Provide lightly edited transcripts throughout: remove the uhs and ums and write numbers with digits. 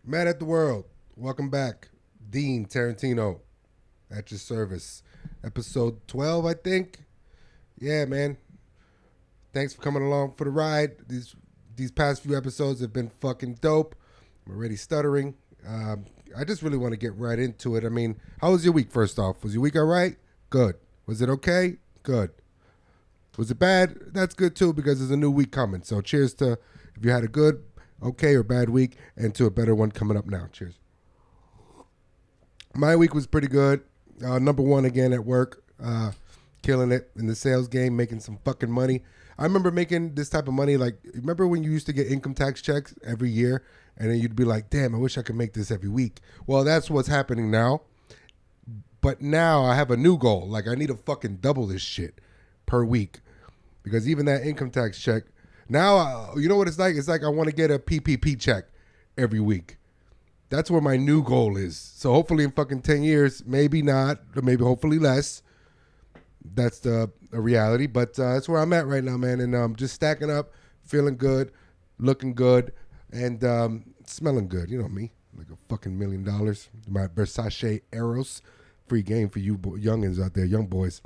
Man at the World, welcome back. Dean Tarantino at your service. Episode 12, I think. Yeah, man. Thanks for coming along for the ride. These past few episodes have been fucking dope. I'm already stuttering. I just really want to get right into it. I mean, how was your week, first off? Was your week all right? Good. Was it okay? Good. Was it bad? That's good too because there's a new week coming. So cheers to if you had a good, okay, or bad week and to a better one coming up now. Cheers. My week was pretty good. Number one again at work. Killing it in the sales game, making some fucking money. I remember making this type of money. Like, remember when you used to get income tax checks every year and then you'd be like, damn, I wish I could make this every week. Well, that's what's happening now. But now I have a new goal. Like, I need to fucking double this shit per week. Because even that income tax check, now, you know what it's like? It's like I want to get a PPP check every week. That's where my new goal is. So hopefully in fucking 10 years, maybe not, or maybe hopefully less. That's a reality. But that's where I'm at right now, man. And just stacking up, feeling good, looking good, and smelling good. You know me, like a fucking $1 million. My Versace Eros. Free game for you youngins out there, young boys.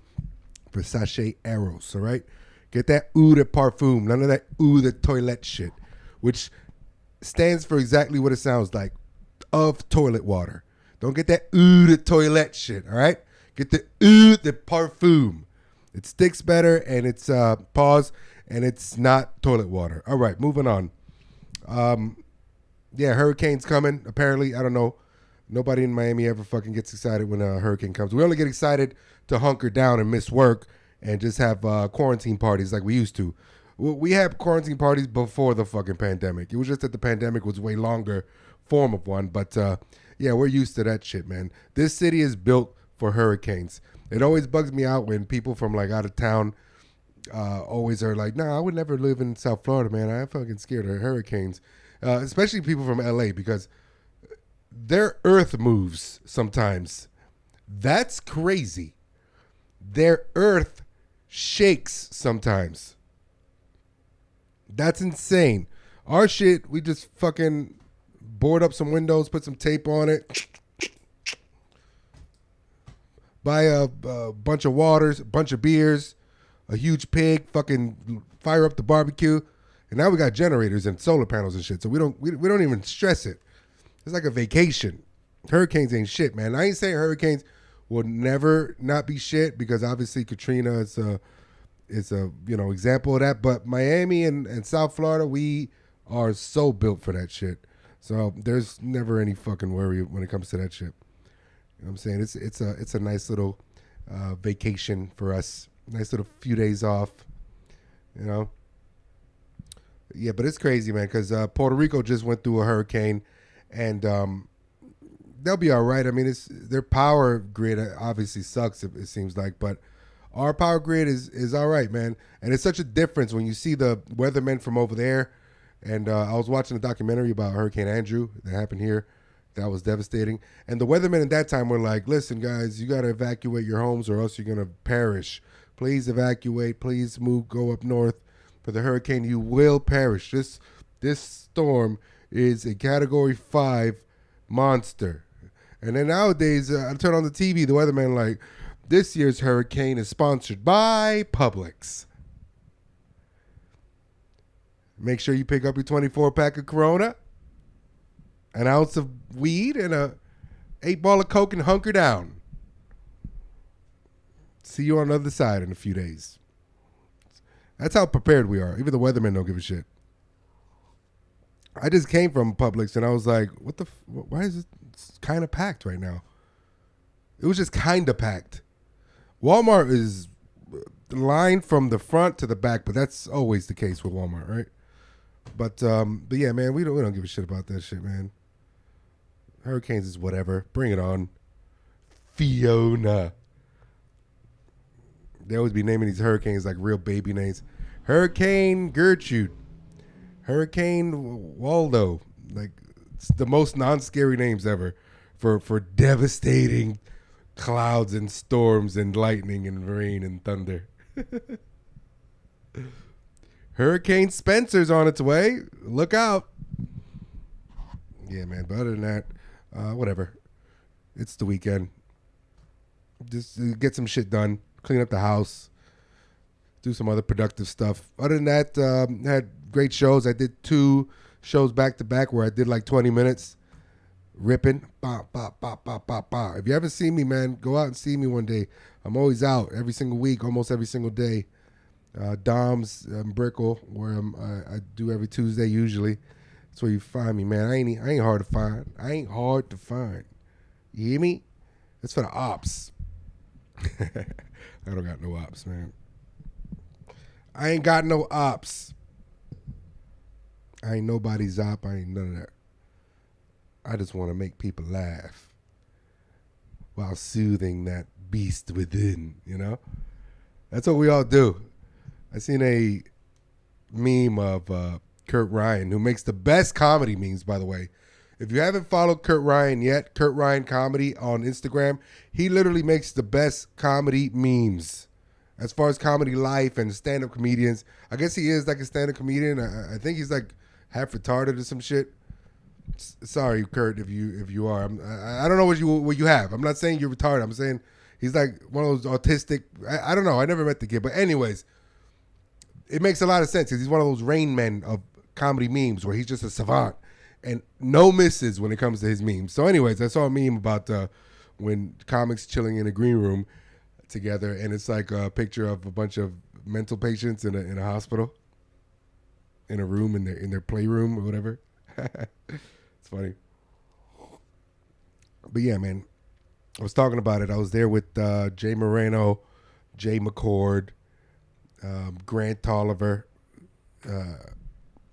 Versace Eros, all right? Get that eau de parfum, none of that eau de toilette shit, which stands for exactly what it sounds like, of toilet water. Don't get that eau de toilette shit, all right? Get the eau de parfum. It sticks better, and it's, pause, and it's not toilet water. All right, moving on. Yeah, hurricane's coming, apparently. I don't know. Nobody in Miami ever fucking gets excited when a hurricane comes. We only get excited to hunker down and miss work and just have quarantine parties like we used to. We had quarantine parties before the fucking pandemic. It was just that the pandemic was way longer form of one. But yeah, we're used to that shit, man. This city is built for hurricanes. It always bugs me out when people from like out of town always are like, nah, I would never live in South Florida, man. I'm fucking scared of hurricanes. Especially people from LA because their earth moves sometimes. That's crazy. Their earth shakes sometimes. That's insane. Our shit, we just fucking board up some windows, put some tape on it, buy a bunch of waters, a bunch of beers, a huge pig, fucking fire up the barbecue, and now we got generators and solar panels and shit. So we don't even stress it. It's like a vacation. Hurricanes ain't shit, man. I ain't saying hurricanes will never not be shit because obviously Katrina is a example of that. But Miami and South Florida, we are so built for that shit. So there's never any fucking worry when it comes to that shit. You know what I'm saying? It's a nice little vacation for us. Nice little few days off. You know? Yeah, but it's crazy, man, because Puerto Rico just went through a hurricane. And they'll be all right. I mean, their power grid obviously sucks, it seems like. But our power grid is all right, man. And it's such a difference when you see the weathermen from over there. And I was watching a documentary about Hurricane Andrew that happened here. That was devastating. And the weathermen at that time were like, listen, guys, you got to evacuate your homes or else you're going to perish. Please evacuate. Please move, go up north for the hurricane. You will perish. This storm is a Category 5 monster. And then nowadays, I turn on the TV, the weatherman like, this year's hurricane is sponsored by Publix. Make sure you pick up your 24-pack of Corona, an ounce of weed, and a 8-ball of Coke and hunker down. See you on the other side in a few days. That's how prepared we are. Even the weathermen don't give a shit. I just came from Publix and I was like, why is it kind of packed right now? It was just kind of packed. Walmart is lined from the front to the back, but that's always the case with Walmart, right? But yeah, man, we don't give a shit about that shit, man. Hurricanes is whatever. Bring it on. Fiona. They always be naming these hurricanes like real baby names. Hurricane Gertrude. Hurricane Waldo, like it's the most non-scary names ever for devastating clouds and storms and lightning and rain and thunder. Hurricane Spencer's on its way. Look out. Yeah, man. But other than that, whatever. It's the weekend. Just get some shit done. Clean up the house. Do some other productive stuff. Other than that, had great shows. I did 2 shows back to back where I did like 20 minutes. Ripping. Bah, bah, bah, bah, bah, bah. If you haven't seen me, man, go out and see me one day. I'm always out every single week, almost every single day. Dom's Brickle, where I do every Tuesday usually. That's where you find me, man. I ain't hard to find. I ain't hard to find. You hear me? That's for the ops. I don't got no ops, man. I ain't got no ops. I ain't nobody's op. I ain't none of that. I just want to make people laugh while soothing that beast within, you know? That's what we all do. I seen a meme of Kurt Ryan, who makes the best comedy memes, by the way. If you haven't followed Kurt Ryan yet, Kurt Ryan Comedy on Instagram, he literally makes the best comedy memes. As far as comedy life and stand-up comedians, I guess he is like a stand-up comedian. I think he's like half retarded or some shit. Sorry, Kurt, if you are. I don't know what you have. I'm not saying you're retarded. I'm saying he's like one of those autistic. I don't know. I never met the kid, but anyways, it makes a lot of sense because he's one of those Rain Men of comedy memes where he's just a savant and no misses when it comes to his memes. So, anyways, I saw a meme about when comics chilling in a green room together, and it's like a picture of a bunch of mental patients in a hospital, in a room in their playroom or whatever. It's funny. But yeah, man, I was talking about it. I was there with Jay Moreno, Jay McCord, Grant Tolliver.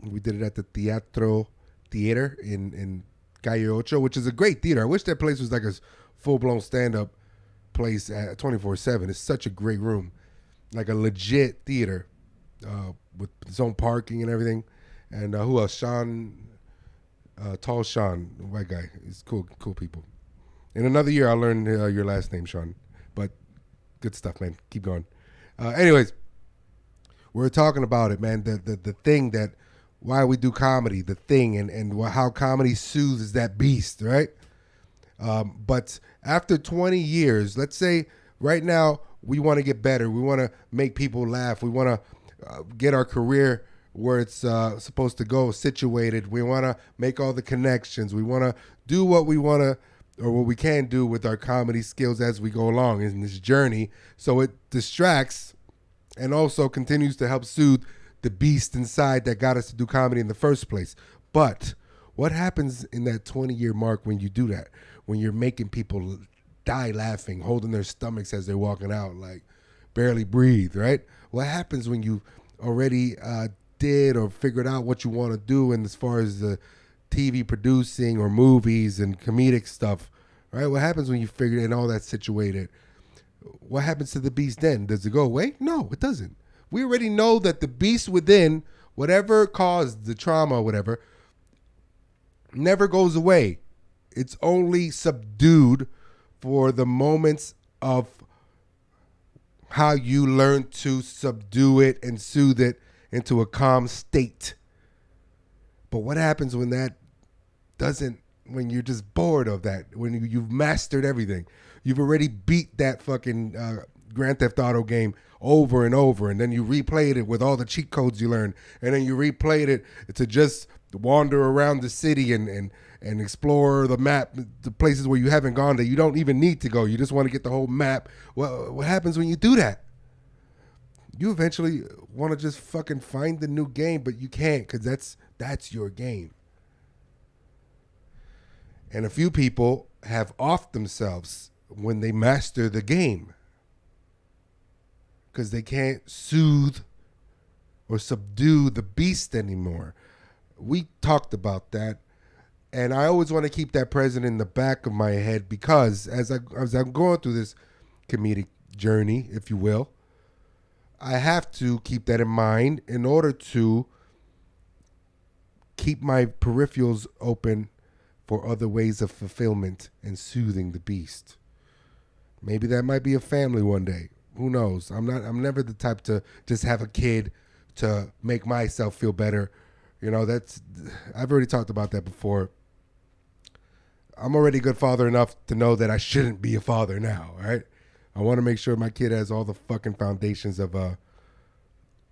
We did it at the Theater in Calle Ocho, which is a great theater. I wish that place was like a full-blown stand-up place at 24/7. It's such a great room, like a legit theater with its own parking and everything. And who else? Tall Sean, white guy. He's cool people. In another year, I'll learn your last name, Sean. But good stuff, man. Keep going. Anyways, we're talking about it, man. The thing that why we do comedy, the thing, and how comedy soothes that beast, right? But after 20 years, let's say right now we want to get better. We want to make people laugh. We want to get our career where it's supposed to go, situated. We want to make all the connections. We want to do what we want to or what we can do with our comedy skills as we go along in this journey. So it distracts and also continues to help soothe the beast inside that got us to do comedy in the first place. But what happens in that 20-year mark when you do that? When you're making people die laughing, holding their stomachs as they're walking out, like barely breathe, right? What happens when you already did or figured out what you want to do and as far as the TV producing or movies and comedic stuff, right? What happens when you figure it and all that situated? What happens to the beast then? Does it go away? No, it doesn't. We already know that the beast within, whatever caused the trauma or whatever, never goes away. It's only subdued for the moments of how you learn to subdue it and soothe it into a calm state. But what happens when that doesn't, when you're just bored of that, when you've mastered everything? You've already beat that fucking Grand Theft Auto game over and over, and then you replayed it with all the cheat codes you learned, and then you replayed it to just wander around the city and explore the map, the places where you haven't gone that you don't even need to go. You just want to get the whole map. Well, what happens when you do that? You eventually want to just fucking find the new game, but you can't because that's your game. And a few people have offed themselves when they master the game because they can't soothe or subdue the beast anymore. We talked about that, and I always want to keep that present in the back of my head because as I'm going through this comedic journey, if you will, I have to keep that in mind in order to keep my peripherals open for other ways of fulfillment and soothing the beast. Maybe that might be a family one day. Who knows? I'm never the type to just have a kid to make myself feel better. You know, I've already talked about that before. I'm already a good father enough to know that I shouldn't be a father now, right? I want to make sure my kid has all the fucking foundations of that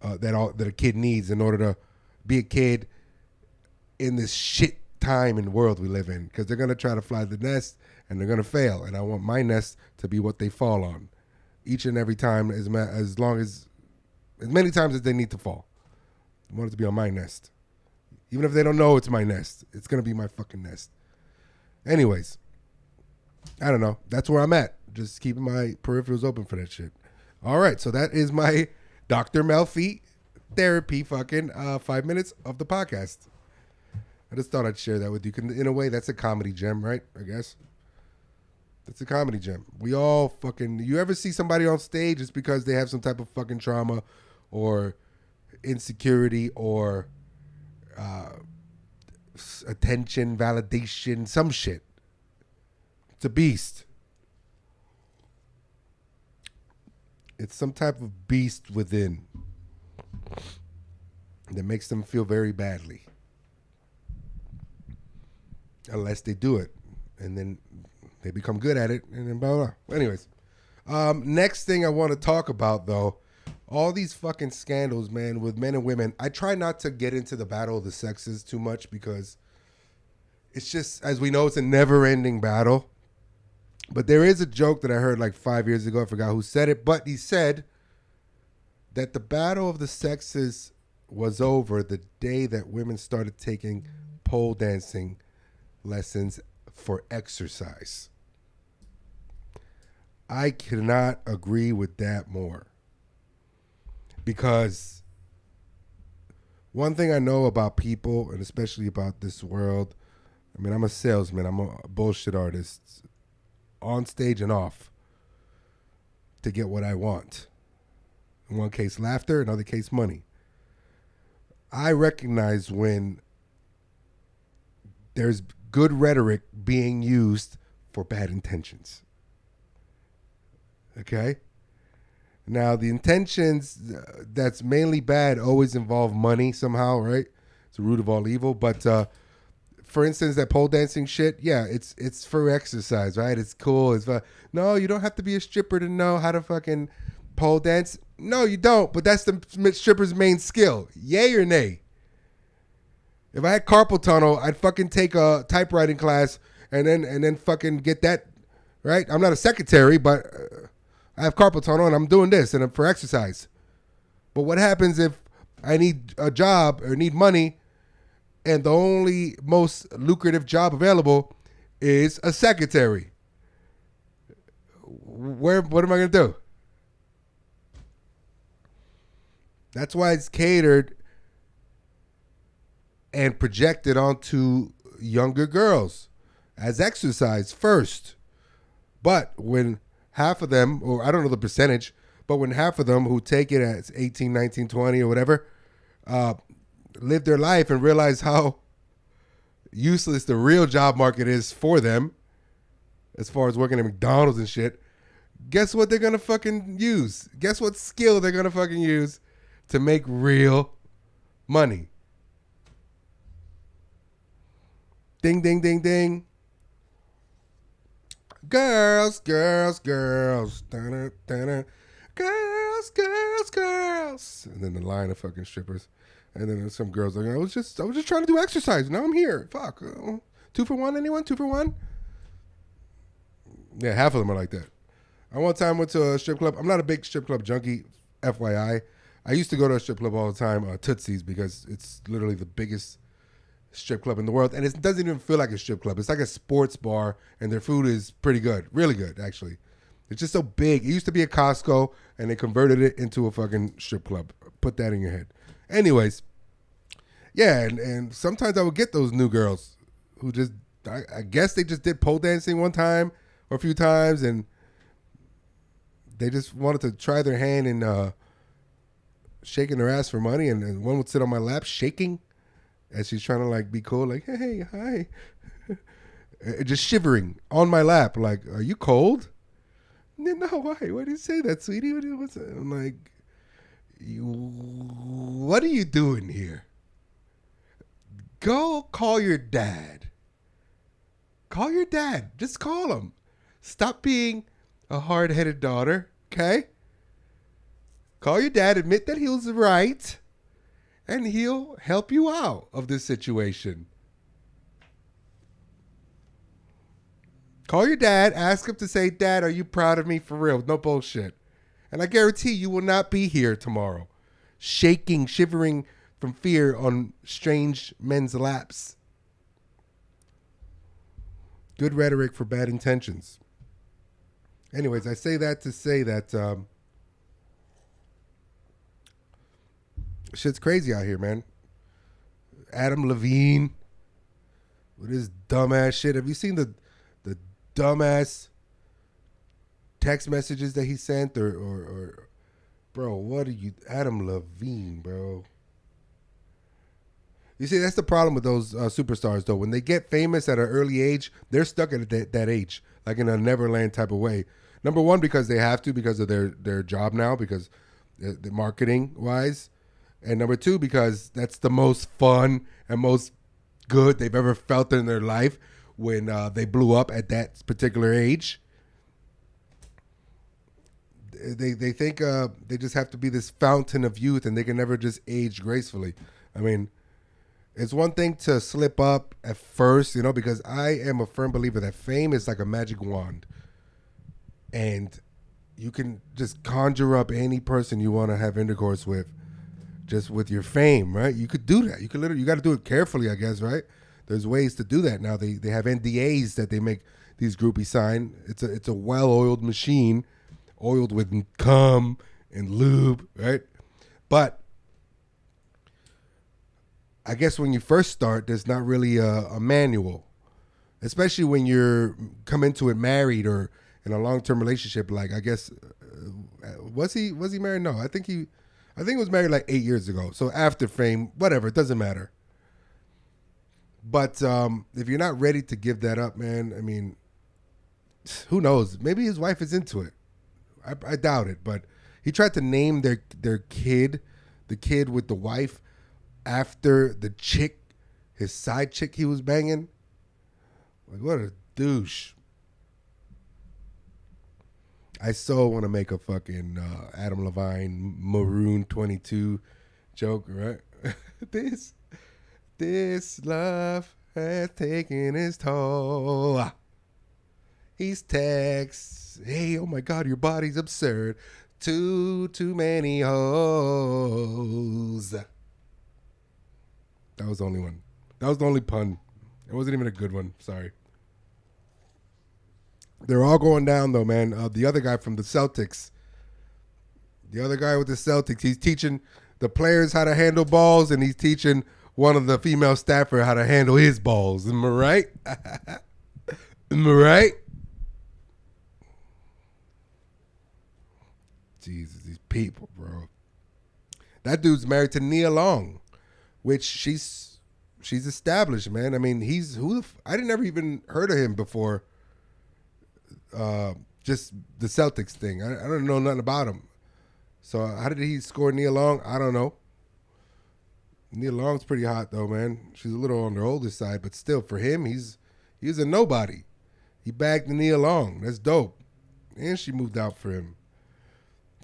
a kid needs in order to be a kid in this shit time and world we live in. Because they're gonna try to fly the nest and they're gonna fail, and I want my nest to be what they fall on, each and every time, as many times as they need to fall. I want it to be on my nest, even if they don't know it's my nest. It's gonna be my fucking nest. Anyways, I don't know. That's where I'm at. Just keeping my peripherals open for that shit. All right, so that is my Dr. Melfi therapy fucking 5 minutes of the podcast. I just thought I'd share that with you. In a way, that's a comedy gem, right? I guess. That's a comedy gem. We all fucking... You ever see somebody on stage, it's because they have some type of fucking trauma or insecurity or attention, validation, some shit. It's a beast. It's some type of beast within that makes them feel very badly. Unless they do it. And then they become good at it. And then blah, blah, blah. Anyways. Next thing I want to talk about, though. All these fucking scandals, man, with men and women. I try not to get into the battle of the sexes too much because it's just, as we know, it's a never-ending battle. But there is a joke that I heard like 5 years ago. I forgot who said it. But he said that the battle of the sexes was over the day that women started taking pole dancing lessons for exercise. I cannot agree with that more. Because one thing I know about people, and especially about this world, I mean, I'm a salesman. I'm a bullshit artist. On stage and off to get what I want. In one case, laughter. In another case, money. I recognize when there's good rhetoric being used for bad intentions. Okay? Now, the intentions that's mainly bad always involve money somehow, right? It's the root of all evil. But for instance, that pole dancing shit, yeah, it's for exercise, right? It's cool. It's fun. No, you don't have to be a stripper to know how to fucking pole dance. No, you don't. But that's the stripper's main skill. Yay or nay? If I had carpal tunnel, I'd fucking take a typewriting class and then fucking get that, right? I'm not a secretary, but I have carpal tunnel and I'm doing this and I'm for exercise. But what happens if I need a job or need money and the only most lucrative job available is a secretary? What am I going to do? That's why it's catered and projected onto younger girls as exercise first. But when half of them, or I don't know the percentage, but when half of them who take it as 18, 19, 20 or whatever, live their life and realize how useless the real job market is for them as far as working at McDonald's and shit, guess what they're going to fucking use? Guess what skill they're going to fucking use to make real money? Ding, ding, ding, ding. Girls, girls, girls. Dun-dun, dun-dun. Girls, girls, girls. And then the line of fucking strippers. And then some girls like, I was just trying to do exercise. Now I'm here. Fuck. 2 for 1, anyone? 2 for 1? Yeah, half of them are like that. I one time went to a strip club. I'm not a big strip club junkie, FYI. I used to go to a strip club all the time, Tootsie's, because it's literally the biggest strip club in the world. And it doesn't even feel like a strip club. It's like a sports bar, and their food is pretty good. Really good, actually. It's just so big. It used to be a Costco, and they converted it into a fucking strip club. Put that in your head. Anyways, yeah, and sometimes I would get those new girls who just, I guess they just did pole dancing one time or a few times, and they just wanted to try their hand in shaking their ass for money, and one would sit on my lap shaking as she's trying to like be cool, like, hey, hi. Just shivering on my lap, like, are you cold? No, why? Why do you say that, sweetie? I'm like, what are you doing here? Go call your dad. Call your dad. Just call him. Stop being a hard-headed daughter, okay? Call your dad, admit that he was right, and he'll help you out of this situation. Call your dad, ask him to say, Dad, are you proud of me for real? No bullshit. And I guarantee you will not be here tomorrow, shaking, shivering from fear on strange men's laps. Good rhetoric for bad intentions. Anyways, I say that to say that shit's crazy out here, man. Adam Levine with his dumbass shit. Have you seen the dumbass text messages that he sent? Or bro, what are you, Adam Levine, bro? You see, that's the problem with those superstars, though. When they get famous at an early age, they're stuck at that age, like in a Neverland type of way. Number one, because they have to, because of their job now, because the marketing wise. And number two, because that's the most fun and most good they've ever felt in their life when they blew up at that particular age. They think they just have to be this fountain of youth and they can never just age gracefully. I mean, it's one thing to slip up at first, you know, because I am a firm believer that fame is like a magic wand. And you can just conjure up any person you want to have intercourse with just with your fame, right? You could do that. You could literally, you got to do it carefully, I guess, right? There's ways to do that now. They have NDAs that they make these groupies sign. It's a well-oiled machine, oiled with cum and lube, right? But I guess when you first start, there's not really a manual, especially when you're come into it married or in a long-term relationship. Like, I guess, was he married? No, I think he was married like 8 years ago. So after fame, whatever, it doesn't matter. But if you're not ready to give that up, man, I mean, who knows? Maybe his wife is into it. I doubt it. But he tried to name their kid, the kid with the wife, after the chick, his side chick he was banging. Like, what a douche. I so want to make a fucking Adam Levine Maroon 22 joke, right? This love has taken its toll. He's texts, hey, oh my God, your body's absurd. Too many hoes. That was the only one. That was the only pun. It wasn't even a good one. Sorry. They're all going down, though, man. The other guy from the Celtics. The other guy with the Celtics. He's teaching the players how to handle balls, and he's teaching one of the female staffer how to handle his balls. Am I right? Am I right? Jesus, these people, bro. That dude's married to Nia Long, which she's established, man. I mean, I didn't ever even heard of him before. Just the Celtics thing. I don't know nothing about him. So how did he score Nia Long? I don't know. Nia Long's pretty hot though, man. She's a little on the older side, but still, for him, he's a nobody. He bagged Nia Long. That's dope. And she moved out for him.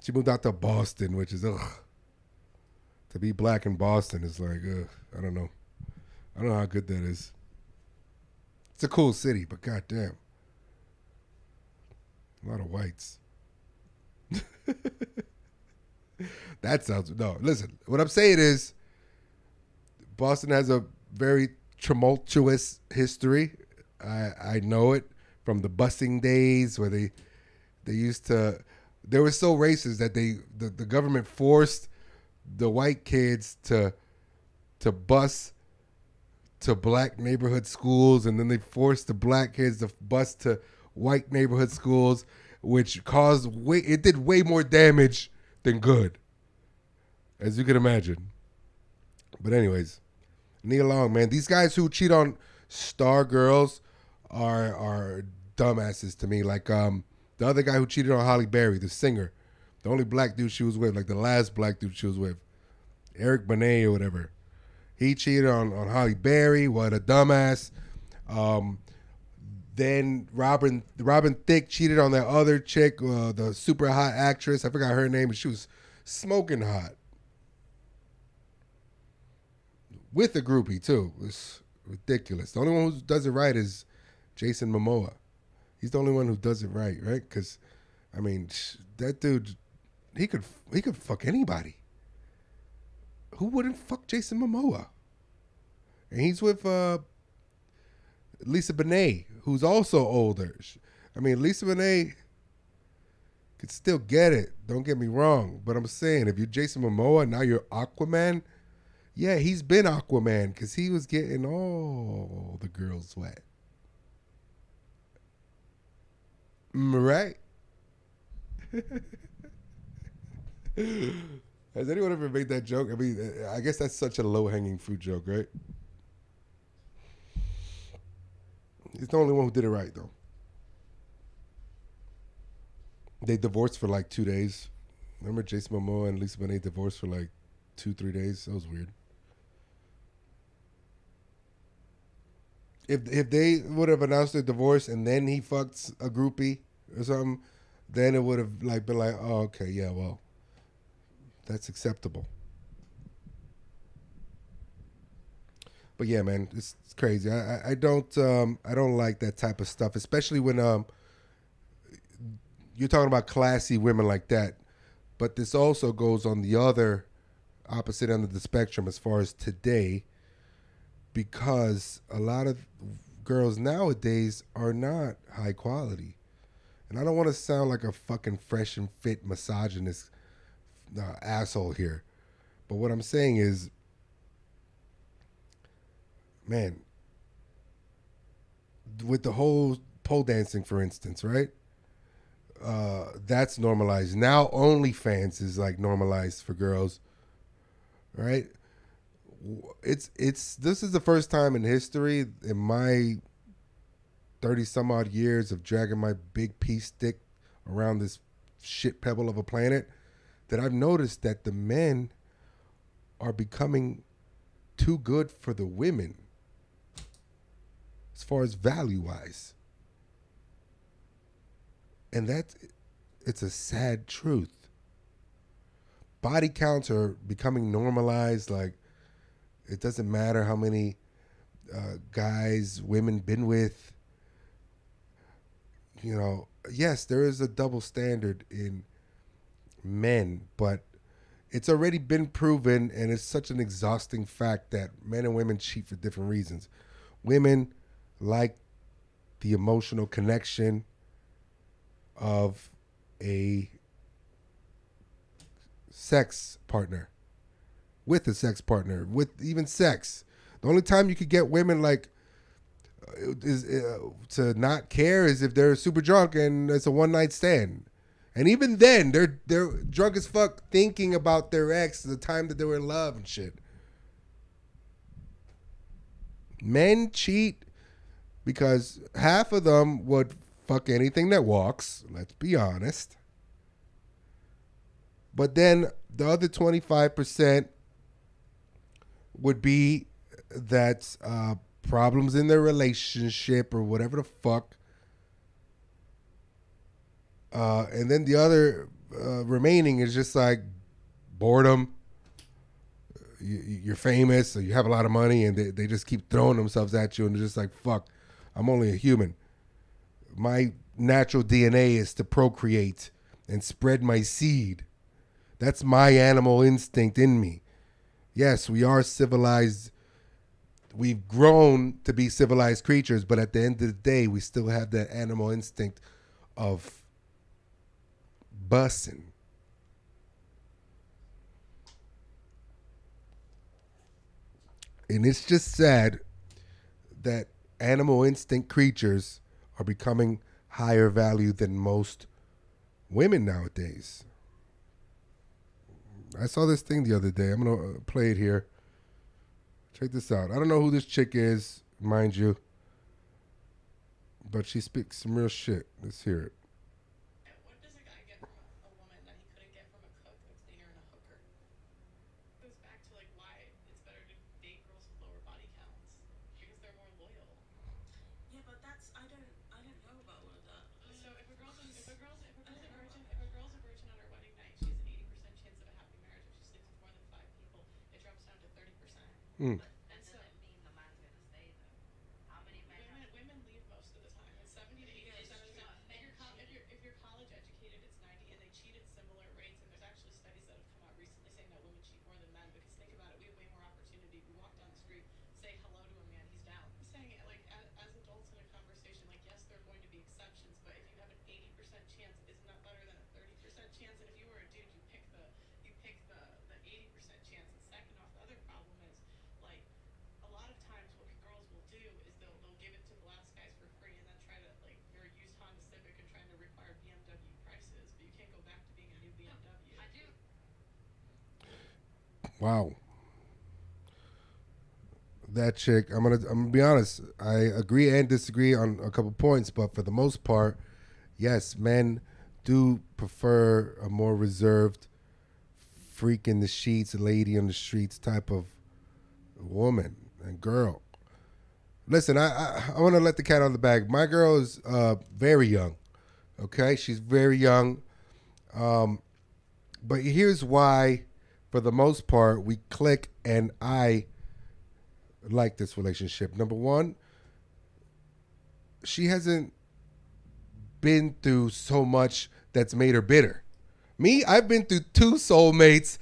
She moved out to Boston, which is ugh. To be black in Boston is like ugh. I don't know. I don't know how good that is. It's a cool city, but goddamn. A lot of whites. That sounds... No, listen. What I'm saying is Boston has a very tumultuous history. I know it from the busing days where they used to... They were so racist that the government forced the white kids to bus to black neighborhood schools, and then they forced the black kids to bus to white neighborhood schools, which it did way more damage than good, as you can imagine. But anyways, Nia Long, man, these guys who cheat on star girls are dumbasses to me. Like the other guy who cheated on Halle Berry, the singer, the only black dude she was with, like the last black dude she was with, Eric Benet or whatever. He cheated on Halle Berry. What a dumbass. Then Robin Thicke cheated on that other chick, the super hot actress. I forgot her name, but she was smoking hot with a groupie too. It was ridiculous. The only one who does it right is Jason Momoa. He's the only one who does it right, right? Because I mean, that dude, he could he could fuck anybody. Who wouldn't fuck Jason Momoa? And he's with Lisa Bonet, who's also older. I mean, Lisa Bonet could still get it. Don't get me wrong, but I'm saying if you're Jason Momoa, now you're Aquaman. Yeah, he's been Aquaman because he was getting all the girls wet. Right? Has anyone ever made that joke? I mean, I guess that's such a low hanging fruit joke, right? He's the only one who did it right, though. They divorced for like 2 days. Remember Jason Momoa and Lisa Bonet divorced for like 2 3 days? That was weird. If they would have announced their divorce and then he fucked a groupie or something, then it would have like been like, oh, okay, yeah, well, that's acceptable. But yeah, man, it's crazy. I don't like that type of stuff, especially when you're talking about classy women like that. But this also goes on the other opposite end of the spectrum as far as today, because a lot of girls nowadays are not high quality. And I don't want to sound like a fucking fresh and fit misogynist asshole here. But what I'm saying is, man, with the whole pole dancing, for instance, right? That's normalized. Now OnlyFans is like normalized for girls, right? It's this is the first time in history in my 30 some odd years of dragging my big pea stick around this shit pebble of a planet that I've noticed that the men are becoming too good for the women as far as value wise. And that's it's a sad truth. Body counts are becoming normalized. Like it doesn't matter how many guys women been with. You know, yes, there is a double standard in men, but it's already been proven, and it's such an exhausting fact that men and women cheat for different reasons. Women like the emotional connection of a sex partner, with a sex partner, with even sex. The only time you could get women like is to not care is if they're super drunk and it's a one night stand. And even then, they're drunk as fuck thinking about their ex, the time that they were in love and shit. Men cheat because half of them would fuck anything that walks. Let's be honest. But then the other 25% would be that problems in their relationship or whatever the fuck. And then the other remaining is just like boredom. You're famous or you have a lot of money and they just keep throwing themselves at you and they're just like, fuck, I'm only a human. My natural DNA is to procreate and spread my seed. That's my animal instinct in me. Yes, we are civilized. We've grown to be civilized creatures, but at the end of the day, we still have that animal instinct of bussing. And it's just sad that animal instinct creatures are becoming higher value than most women nowadays. I saw this thing the other day. I'm going to play it here. Check this out. I don't know who this chick is, mind you, but she speaks some real shit. Let's hear it. What does a guy get from a woman that he couldn't get from a cook, a cleaner, and a hooker? It goes back to like why it's better to date girls with lower body counts because they're more loyal. Yeah, but that's I don't Mm. Wow. That chick, I'm gonna be honest. I agree and disagree on a couple points, but for the most part, yes, men do prefer a more reserved, freak in the sheets, lady on the streets type of woman and girl. Listen, I want to let the cat out of the bag. My girl is very young. Okay, she's very young. Um, but here's why, for the most part, we click and I like this relationship. Number one, she hasn't been through so much that's made her bitter. Me, I've been through two soulmates,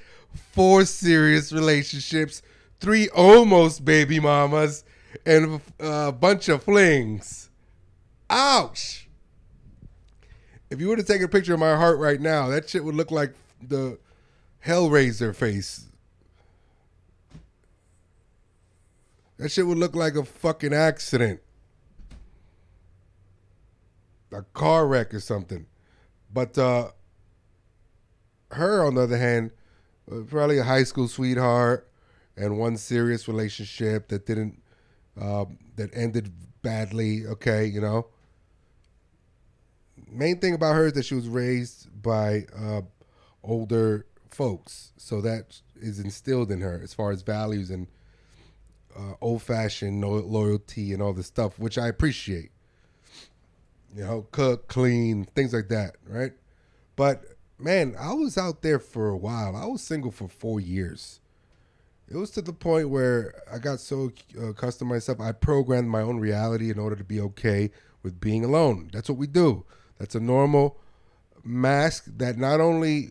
four serious relationships, three almost baby mamas, and a bunch of flings. Ouch! If you were to take a picture of my heart right now, that shit would look like the Hellraiser face. That shit would look like a fucking accident, a car wreck or something. But her, on the other hand, probably a high school sweetheart and one serious relationship that didn't that ended badly. Okay, you know. Main thing about her is that she was raised by older folks, so that is instilled in her as far as values and old fashioned loyalty and all this stuff, which I appreciate. You know, cook, clean, things like that, right? But man, I was out there for a while. I was single for 4 years. It was to the point where I got so accustomed to myself, I programmed my own reality in order to be okay with being alone. That's what we do. That's a normal mask that not only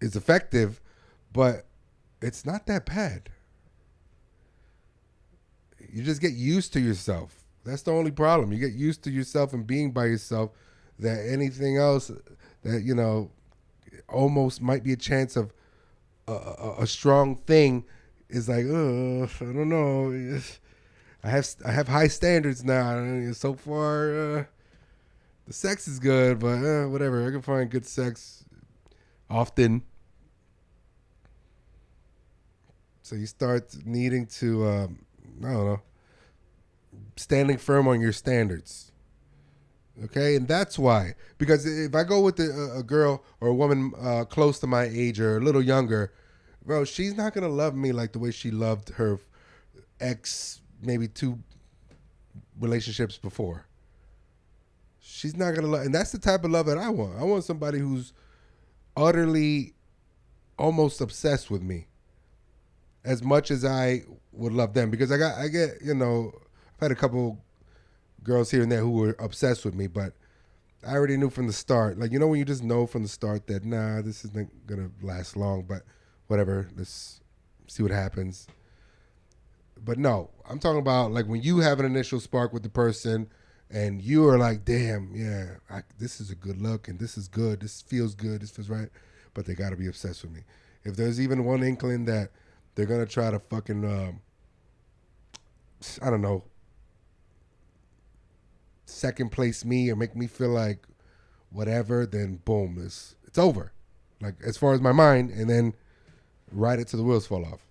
is effective, but it's not that bad. You just get used to yourself. That's the only problem. You get used to yourself and being by yourself. That anything else that almost might be a chance of a strong thing is like, I don't know. I have high standards now. So far, the sex is good, but whatever. I can find good sex often. So you start needing to, I don't know, standing firm on your standards. Okay, and that's why. Because if I go with a girl or a woman close to my age or a little younger, bro, she's not gonna love me like the way she loved her ex, maybe two relationships before. She's not gonna love, and that's the type of love that I want. I want somebody who's utterly, almost obsessed with me, as much as I would love them. Because I get, I've had a couple girls here and there who were obsessed with me, but I already knew from the start. Like, when you just know from the start that, nah, this isn't going to last long, but whatever, let's see what happens. But no, I'm talking about like when you have an initial spark with the person and you are like, damn, yeah, this is a good look and this is good, this feels good, this feels right, but they got to be obsessed with me. If there's even one inkling that they're going to try to fucking, I don't know, second place me or make me feel like whatever, then boom, it's over. Like as far as my mind, and then ride it till the wheels fall off.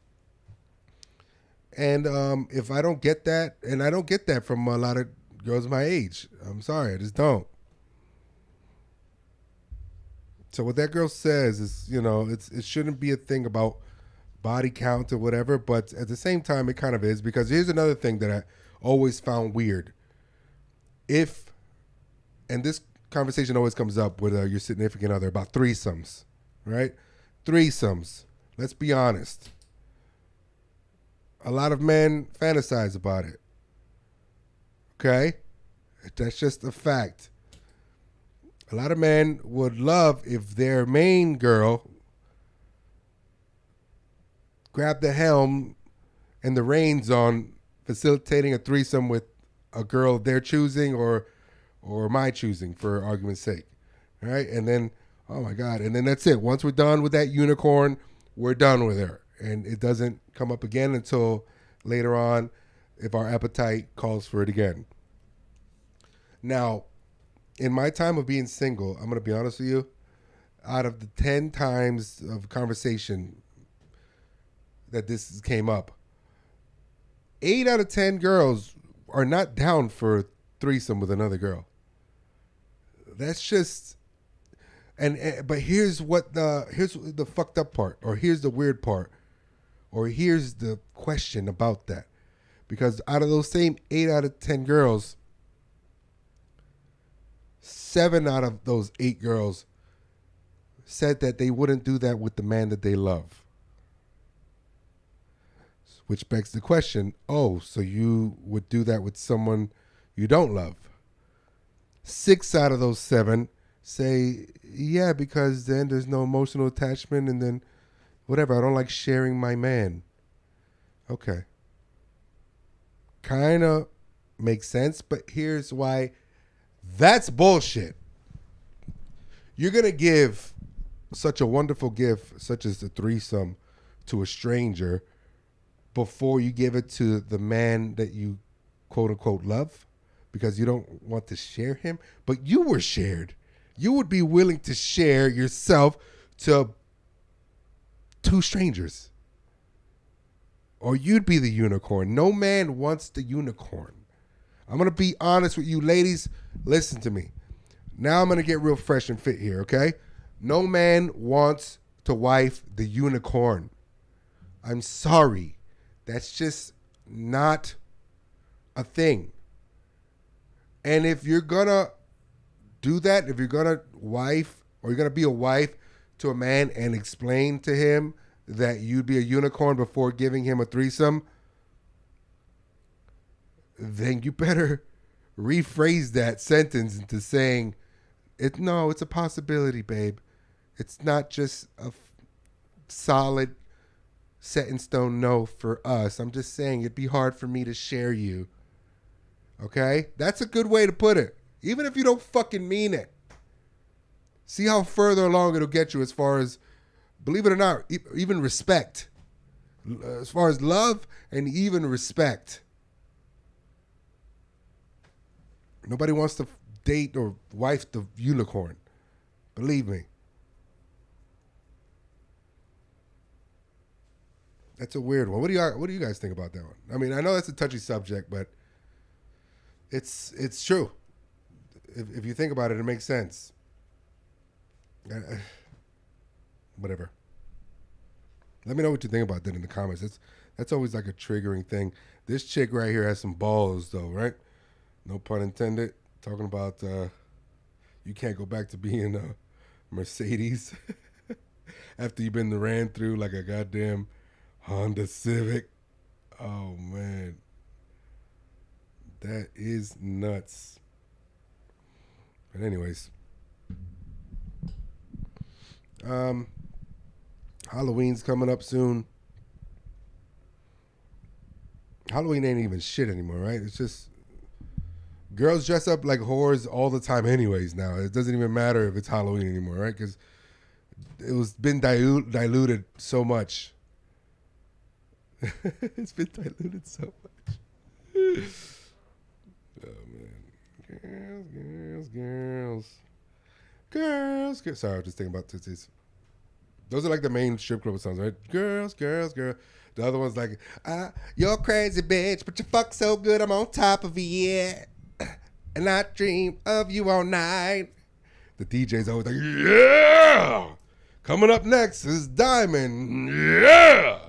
And if I don't get that, and I don't get that from a lot of girls my age, I'm sorry, I just don't. So what that girl says is, it shouldn't be a thing about body count or whatever, but at the same time, it kind of is, because here's another thing that I always found weird. And this conversation always comes up with your significant other about threesomes, right? Threesomes. Let's be honest. A lot of men fantasize about it. Okay? That's just a fact. A lot of men would love if their main girl grabbed the helm and the reins on facilitating a threesome with a girl they're choosing or my choosing, for argument's sake. All right? And then, oh my God. And then that's it. Once we're done with that unicorn, we're done with her. And it doesn't come up again until later on if our appetite calls for it again. Now, in my time of being single, I'm going to be honest with you, out of the 10 times of conversation that this came up, 8 out of 10 girls are not down for a threesome with another girl. That's just, but here's the fucked up part, or here's the weird part, or here's the question about that. Because out of those same 8 out of 10 girls, 7 out of those 8 girls said that they wouldn't do that with the man that they love. Which begs the question, oh, so you would do that with someone you don't love? 6 out of those 7 say, yeah, because then there's no emotional attachment and then whatever, I don't like sharing my man. Okay. Kind of makes sense, but here's why that's bullshit. You're going to give such a wonderful gift, such as the threesome, to a stranger before you give it to the man that you quote unquote love because you don't want to share him, but you were shared. You would be willing to share yourself to 2 strangers. Or you'd be the unicorn. No man wants the unicorn. I'm going to be honest with you, ladies. Listen to me. Now I'm going to get real fresh and fit here, okay? No man wants to wife the unicorn. I'm sorry. That's just not a thing. And if you're going to do that, if you're going to wife or you're going to be a wife to a man and explain to him that you'd be a unicorn before giving him a threesome, then you better rephrase that sentence into saying, it's a possibility, babe. It's not just a solid set in stone no for us. I'm just saying it'd be hard for me to share you. Okay? That's a good way to put it. Even if you don't fucking mean it. See how further along it'll get you as far as, believe it or not, even respect. As far as love and even respect. Nobody wants to date or wife the unicorn. Believe me. That's a weird one. What do you guys think about that one? I mean, I know that's a touchy subject, but it's true. If you think about it, it makes sense. Whatever. Let me know what you think about that in the comments. That's always like a triggering thing. This chick right here has some balls, though, right? No pun intended. Talking about you can't go back to being a Mercedes after you've been ran through like a goddamn Honda Civic. Oh, man. That is nuts. But anyways. Halloween's coming up soon. Halloween ain't even shit anymore, right? It's just girls dress up like whores all the time anyways now. It doesn't even matter if it's Halloween anymore, right? Because it was been diluted so much. It's been diluted so much. Oh, man. Girls. Sorry, I was just thinking about titties. Those are like the main strip club songs, right? Girls. The other one's like, you're crazy, bitch, but you fuck so good, I'm on top of you, yeah. And I dream of you all night. The DJ's always like, yeah. Coming up next is Diamond, yeah.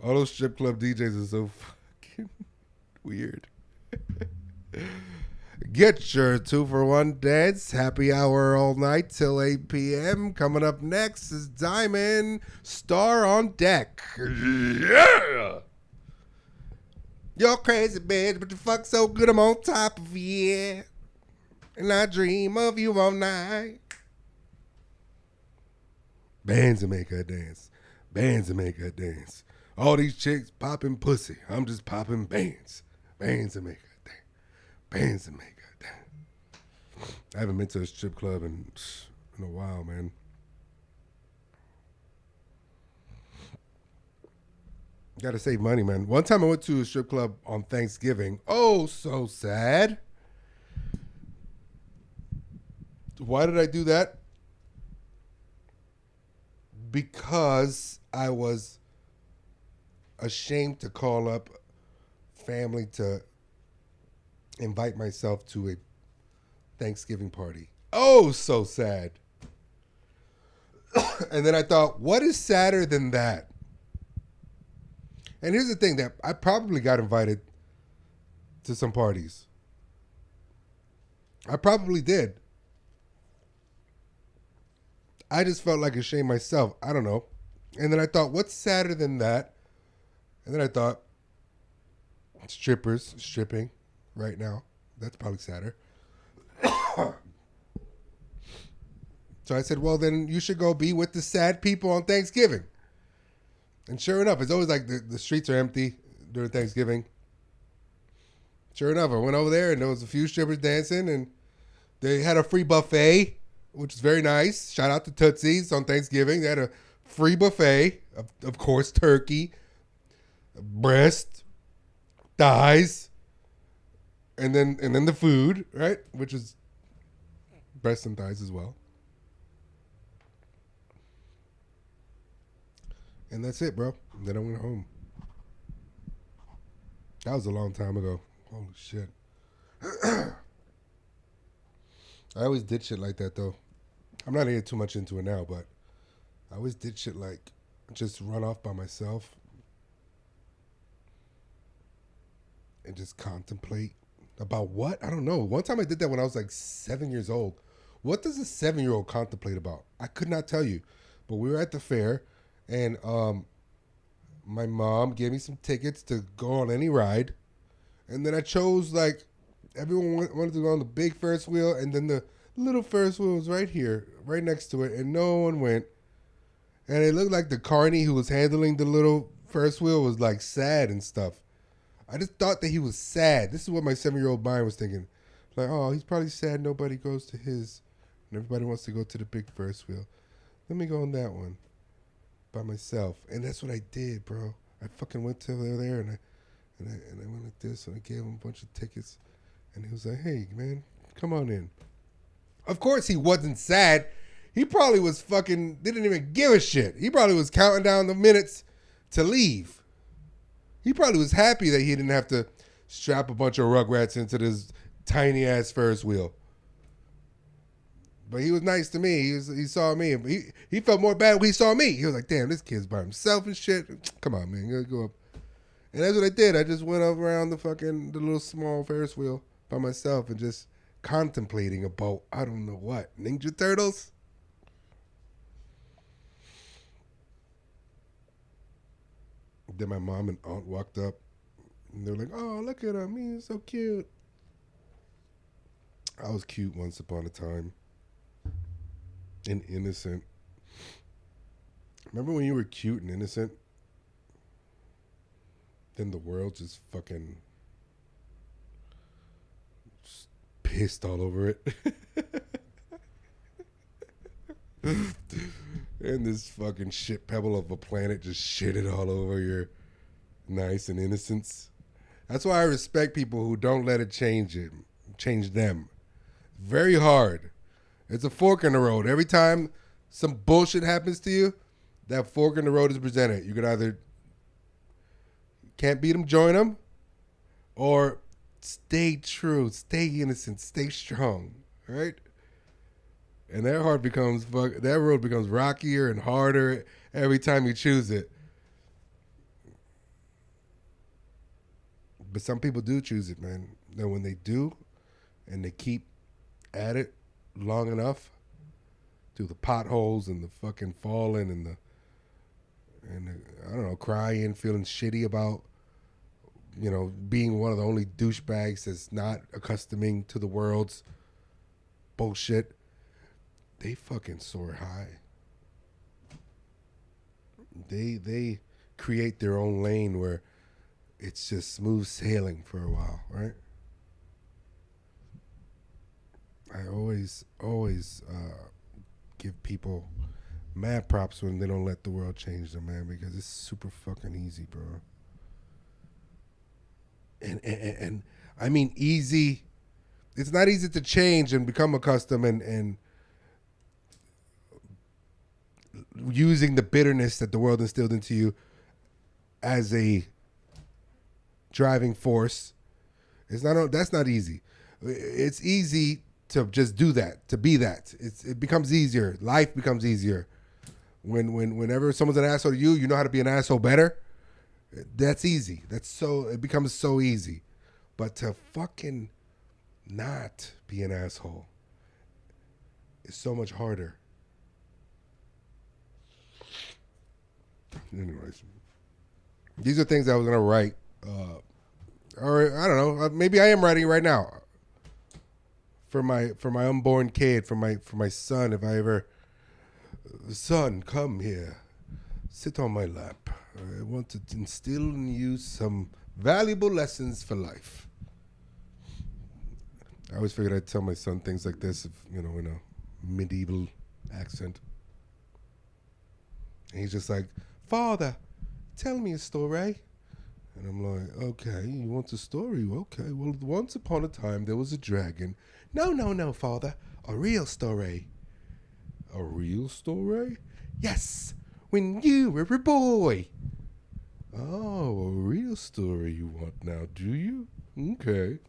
All those strip club DJs are so fucking weird. Get your 2-for-1 dance happy hour all night till 8 p.m. Coming up next is Diamond Star on Deck. Yeah! You're crazy, bitch, but you fuck so good I'm on top of you. And I dream of you all night. Bands that make her dance. Bands that make her dance. All these chicks popping pussy. I'm just popping bands. Bands that make her dance. Bands that make her dance. I haven't been to a strip club in a while, man. Gotta save money, man. One time I went to a strip club on Thanksgiving. Oh, so sad. Why did I do that? Because I was ashamed to call up family to invite myself to a Thanksgiving party. Oh, so sad. And then I thought, what is sadder than that? And here's the thing, that I probably got invited to some parties. I probably did. I just felt like ashamed myself. I don't know. And then I thought, what's sadder than that? And then I thought, strippers stripping right now. That's probably sadder. So I said, well, then you should go be with the sad people on Thanksgiving. And sure enough, it's always like the streets are empty during Thanksgiving. Sure enough, I went over there and there was a few strippers dancing and they had a free buffet, which is very nice. Shout out to Tootsie's on Thanksgiving. They had a free buffet, of course, turkey, breast, thighs, and then the food, right? Which is breast and thighs as well. And that's it, bro. And then I went home. That was a long time ago. Holy shit. I always did shit like that, though. I'm not getting too much into it now, but I always did shit like just run off by myself and just contemplate about what? I don't know. One time I did that when I was like 7 years old. What does a 7-year-old contemplate about? I could not tell you. But we were at the fair, and my mom gave me some tickets to go on any ride. And then I chose, like, everyone wanted to go on the big Ferris wheel, and then the little Ferris wheel was right here, right next to it, and no one went. And it looked like the carny who was handling the little Ferris wheel was, like, sad and stuff. I just thought that he was sad. This is what my 7-year-old mind was thinking. Like, oh, he's probably sad nobody goes to his, and everybody wants to go to the big Ferris wheel. Let me go on that one by myself. And that's what I did, bro. I fucking went to there, and I went like this, and I gave him a bunch of tickets. And he was like, hey, man, come on in. Of course he wasn't sad. He probably was fucking, didn't even give a shit. He probably was counting down the minutes to leave. He probably was happy that he didn't have to strap a bunch of Rugrats into this tiny-ass Ferris wheel. But he was nice to me. He saw me. He felt more bad when he saw me. He was like, damn, this kid's by himself and shit. Come on, man, go up. And that's what I did. I just went up around the little small Ferris wheel by myself and just contemplating about, I don't know what, Ninja Turtles? Then my mom and aunt walked up and they were like, oh, look at him. He's so cute. I was cute once upon a time and innocent. Remember when you were cute and innocent? Then the world just fucking just pissed all over it. And this fucking shit pebble of a planet just shitted all over your nice and innocence. That's why I respect people who don't let it change them. Very hard. It's a fork in the road. Every time some bullshit happens to you, that fork in the road is presented. You could either can't beat them, join them, or stay true, stay innocent, stay strong, right? And that road becomes rockier and harder every time you choose it. But some people do choose it, man. And when they do, and they keep at it long enough through the potholes and the fucking falling and the I don't know, crying, feeling shitty about, being one of the only douchebags that's not accustoming to the world's bullshit. They fucking soar high. They create their own lane where it's just smooth sailing for a while, right? I always give people mad props when they don't let the world change them, man, because it's super fucking easy, bro. And I mean easy. It's not easy to change and become accustomed and using the bitterness that the world instilled into you as a driving force. That's not easy. It's easy to just do that, to be that. It becomes easier. Life becomes easier. Whenever someone's an asshole to you, you know how to be an asshole better. That's easy. It becomes so easy. But to fucking not be an asshole is so much harder. Anyways, these are things I was gonna write. Or I don't know. Maybe I am writing right now for my unborn kid, for my son. If I ever, son, come here, sit on my lap. I want to instill in you some valuable lessons for life. I always figured I'd tell my son things like this, in a medieval accent. And he's just like, Father, tell me a story. And I'm like, okay, you want a story? Okay, well, once upon a time, there was a dragon. No, Father, a real story. A real story? Yes, when you were a boy. Oh, a real story you want now, do you? Okay.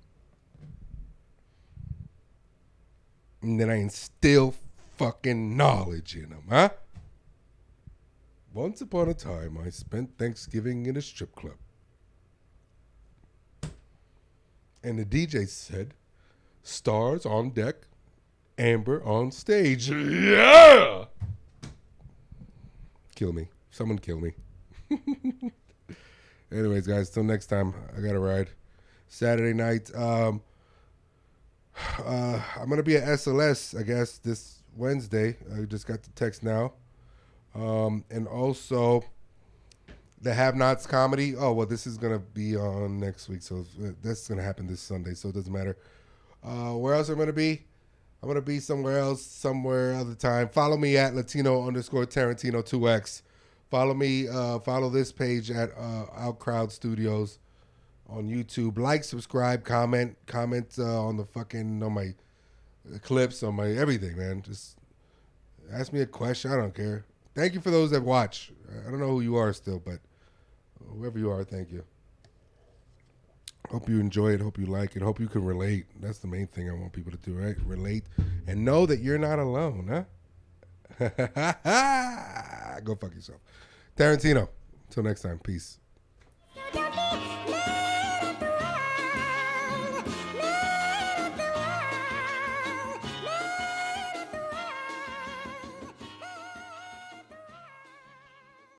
And then I instill fucking knowledge in him, huh? Once upon a time, I spent Thanksgiving in a strip club. And the DJ said, stars on deck, Amber on stage. Yeah! Kill me. Someone kill me. Anyways, guys, till next time, I got to ride. Saturday night, I'm going to be at SLS, I guess, this Wednesday. I just got the text now. And also the Have Nots comedy. Oh, well, this is going to be on next week. So that's going to happen this Sunday. So it doesn't matter. Where else am I going to be? I'm going to be somewhere else, somewhere other time. Follow me at Latino_Tarantino2X. Follow me, follow this page at Outcrowd Studios on YouTube. Like, subscribe, comment on my clips, on my everything, man. Just ask me a question. I don't care. Thank you for those that watch. I don't know who you are still, but whoever you are, thank you. Hope you enjoy it. Hope you like it. Hope you can relate. That's the main thing I want people to do, right? Relate and know that you're not alone, huh? Go fuck yourself. Tarantino. Until next time. Peace.